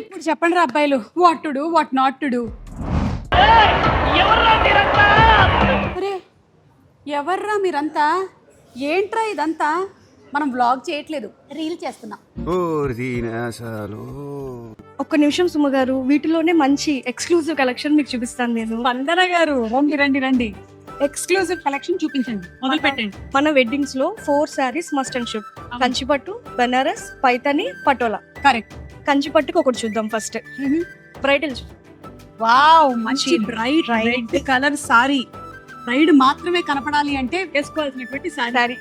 ఇప్పుడు చెప్పండి రా అబ్బాయిలు, what to do what not to do. అరే ఎవర్రా మీరంతా? ఏంట్రా ఇదంతా? మనం వ్లాగ్ చేయట్లేదు, రీల్ చేస్తున్నాం. ఒక్క నిమిషం సుమ గారు, వీటిలోనే మంచి ఎక్స్క్లూజివ్ కలెక్షన్ మీకు చూపిస్తాను నేను. వందన గారు రండి రండి రండి, ఎక్స్క్లూజివ్ కలెక్షన్ చూపించండి, మొదలు పెట్టండి. మన వెడ్డింగ్స్ లో 4 saris must and should. Kanchipattu, Banaras, Paithani, Patola. Correct. కంచిపట్టుకు ఒకటి చూద్దాం ఫస్ట్. బ్రైడల్. వావ్, మంచి bright red colour sari. Bride మాత్రమే కనపడాలి అంటే వేసుకోవాల్సినటువంటి సారీ.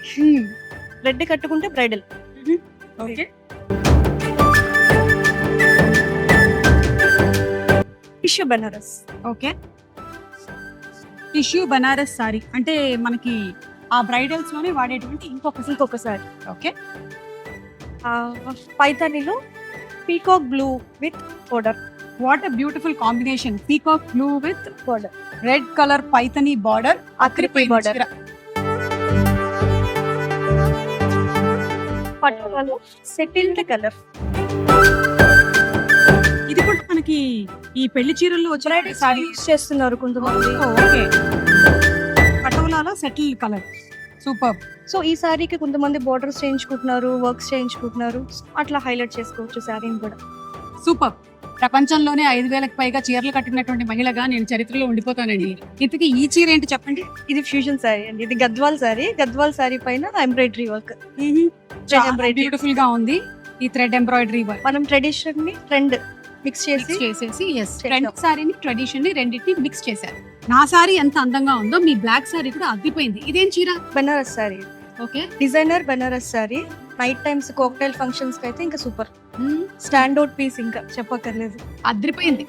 రెడ్ కట్టుకుంటే bridal. Okay. Tissue Banaras. Okay, tissue Banaras sari అంటే మనకి ఆ బ్రైడల్స్ లోనే వాడేటువంటి ఇంకొక సారీ. ఓకే. పైతానిలో peacock blue with border. What a beautiful combination. Peacock blue with border, red colour Paithani border, అక్రిపై బార్డర్. పటోలాలో సెటిల్డ్ కలర్. ఇది కూడా మనకి ఈ పెళ్లి చీరల్లో వచ్చిన సారీ యూస్ చేస్తున్నారు కొంతమంది. ఓకే, పటోలాలో సెటిల్ కలర్. సూపర్. సో ఈ సారీకి కొంతమంది బోర్డర్స్ చేయించుకుంటున్నారు, వర్క్స్ చేయించుకుంటున్నారు. అట్లా హైలైట్ చేసుకోవచ్చు సారీని కూడా. సూపర్. ప్రపంచంలోనే 5,000కి పైగా చీరలు కట్టినటువంటి మహిళగా నేను చరిత్రలో ఉండిపోతానండి. ఇంతకీ ఈ చీర ఏంటి చెప్పండి? ఇది ఫ్యూజన్ సారీ అండి. ఇది గద్వాల్ సారీ. గద్వాల్ సారీ పైన ఎంబ్రాయిడరీ వర్క్. బ్యూటిఫుల్ గా ఉంది ఈ థ్రెడ్ ఎంబ్రాయిడరీ వర్క్. మనం ట్రెడిషన్ ని ట్రెండ్ మిక్స్ చేసేసి ట్రెండ్ సారీని ట్రెడిషన్ ని రెండింటిని మిక్స్ చేశారు. నా సారీ ఎంత అందంగా ఉందో మీ బ్లాక్ సారీ కూడా అద్దిపోయింది. ఇదేం చీర? Banaras sorry. Okay, designer Banaras sorry. Night times cocktail functions కి అయితే ఇంకా సూపర్. స్టాండ్ అవుట్ పీస్, ఇంకా చెప్పక్కర్లేదు, అద్రిపోయింది.